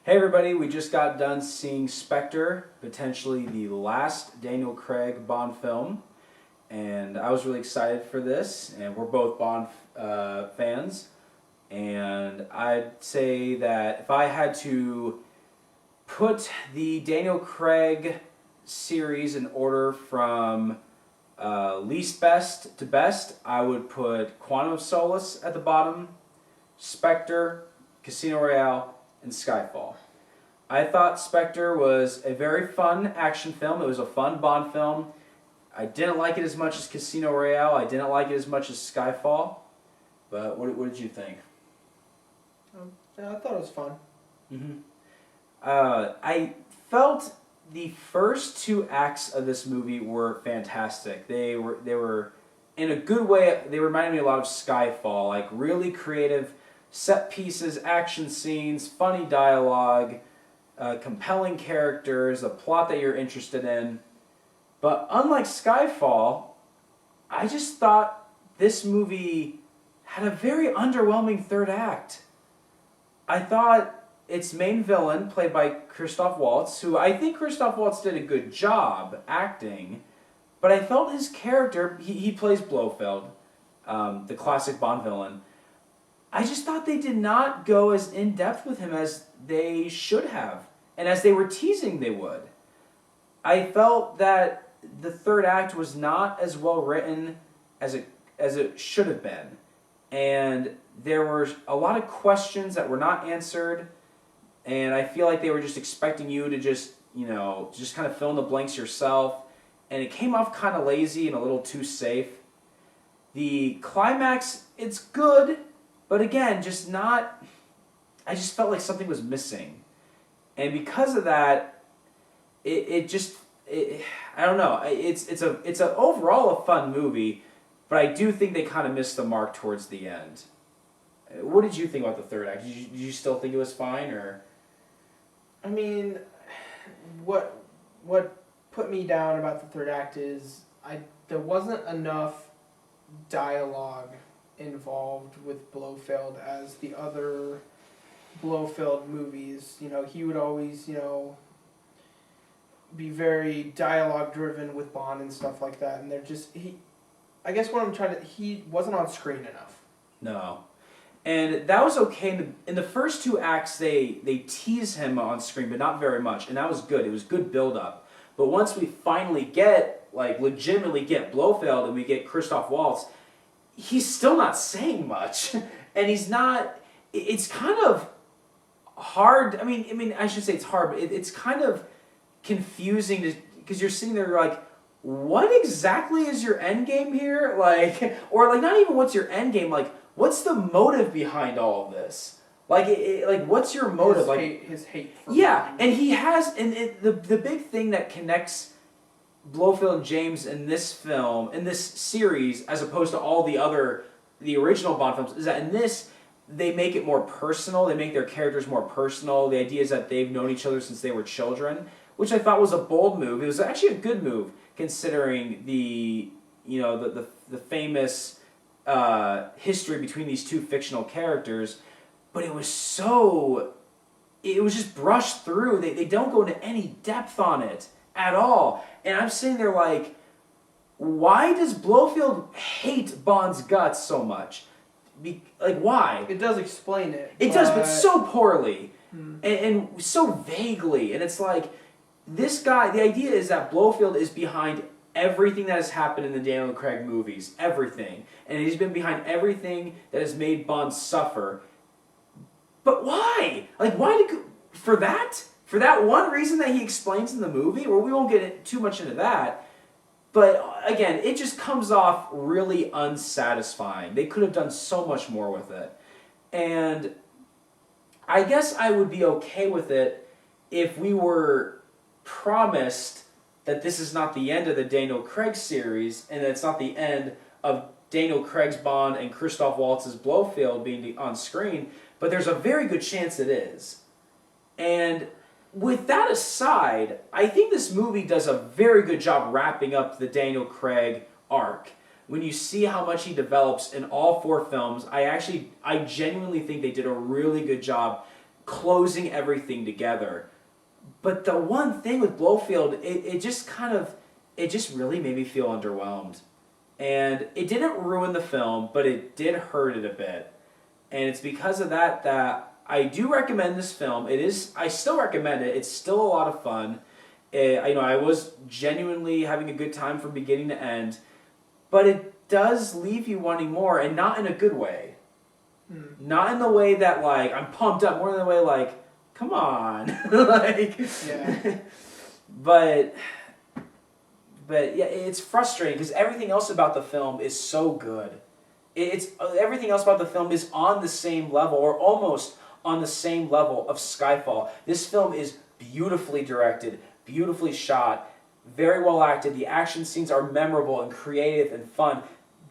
Hey everybody, we just got done seeing Spectre, potentially the last Daniel Craig Bond film, and I was really excited for this, and we're both Bond fans, and I'd say that if I had to put the Daniel Craig series in order from least best to best, I would put Quantum of Solace at the bottom, Spectre, Casino Royale, and Skyfall. I thought Spectre was a very fun action film. It was a fun Bond film. I didn't like it as much as Casino Royale. I didn't like it as much as Skyfall. But what did you think? Yeah, I thought it was fun. Mm-hmm. I felt the first two acts of this movie were fantastic. They were in a good way. They reminded me a lot of Skyfall, like really creative set pieces, action scenes, funny dialogue, compelling characters, a plot that you're interested in. But unlike Skyfall, I just thought this movie had a very underwhelming third act. I thought its main villain, played by Christoph Waltz, who I think Christoph Waltz did a good job acting, but I felt his character, he plays Blofeld, the classic Bond villain. I just thought they did not go as in-depth with him as they should have, and as they were teasing they would. I felt that the third act was not as well written as it should have been, and there were a lot of questions that were not answered, and I feel like they were just expecting you to just kind of fill in the blanks yourself, and it came off kind of lazy and a little too safe. The climax, it's good, but again, just not. I just felt like something was missing, and because of that, I don't know. It's a overall a fun movie, but I do think they kind of missed the mark towards the end. What did you think about the third act? Did you still think it was fine, or? I mean, what put me down about the third act is there wasn't enough dialogue involved with Blofeld as the other Blofeld movies. He would always, be very dialogue driven with Bond and stuff like that, and I guess what I'm trying to, he wasn't on screen enough. No. And that was okay. In the first two acts, they tease him on screen, but not very much, and that was good. It was good build-up. But once we finally legitimately get Blofeld and we get Christoph Waltz, he's still not saying much. And he's not, it's kind of hard. I mean, I should say it's hard, but it's kind of confusing because you're sitting there, you're like, what exactly is your end game here? Or not even what's your end game, what's the motive behind all of this? What's your motive? His hate for Bond. And he has, the big thing that connects Blofeld and James in this film, in this series, as opposed to the original Bond films, is that in this, they make it more personal. They make their characters more personal. The idea is that they've known each other since they were children, which I thought was a bold move. It was actually a good move, considering the famous history between these two fictional characters. But it was just brushed through. They don't go into any depth on it at all. And I'm sitting there like, why does Blofeld hate Bond's guts so much? Why? It does explain it. It does, but so poorly. And so vaguely. And it's like, this guy, the idea is that Blofeld is behind everything that has happened in the Daniel Craig movies. Everything. And he's been behind everything that has made Bond suffer. But why? For that one reason that he explains in the movie? Well, we won't get too much into that. But again, it just comes off really unsatisfying. They could have done so much more with it. And I guess I would be okay with it if we were promised that this is not the end of the Daniel Craig series, and that it's not the end of Daniel Craig's Bond and Christoph Waltz's Blofeld being on screen, but there's a very good chance it is. And with that aside, I think this movie does a very good job wrapping up the Daniel Craig arc. When you see how much he develops in all four films, I genuinely think they did a really good job closing everything together. But the one thing with Blofeld, it just really made me feel underwhelmed. And it didn't ruin the film, but it did hurt it a bit. And it's because of that I do recommend this film. I still recommend it. It's still a lot of fun. I was genuinely having a good time from beginning to end, but it does leave you wanting more, and not in a good way. Not in the way that, like, I'm pumped up, more in the way like, come on. Like, Yeah. But yeah, it's frustrating because everything else about the film is so good. It's everything else about the film is on the same level, or almost on the same level of Skyfall. This film is beautifully directed, beautifully shot, very well acted. The action scenes are memorable and creative and fun.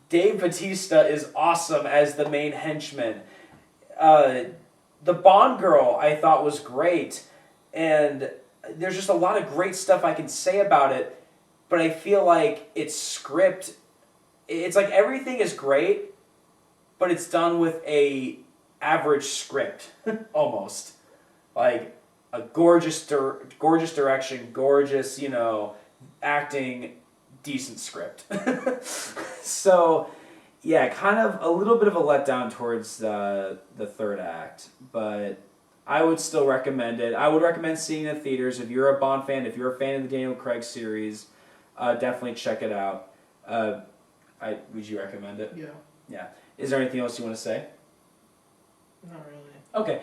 Dave Bautista is awesome as the main henchman. The Bond girl I thought was great, and there's just a lot of great stuff I can say about it, but I feel like it's like everything is great, but it's done with a average script, almost. Like a gorgeous direction, gorgeous, acting, decent script. So, yeah, kind of a little bit of a letdown towards the third act, but I would still recommend it. I would recommend seeing it in theaters. If you're a Bond fan, if you're a fan of the Daniel Craig series, definitely check it out. Would you recommend it? Yeah. Yeah. Is there anything else you want to say? Not really. Okay.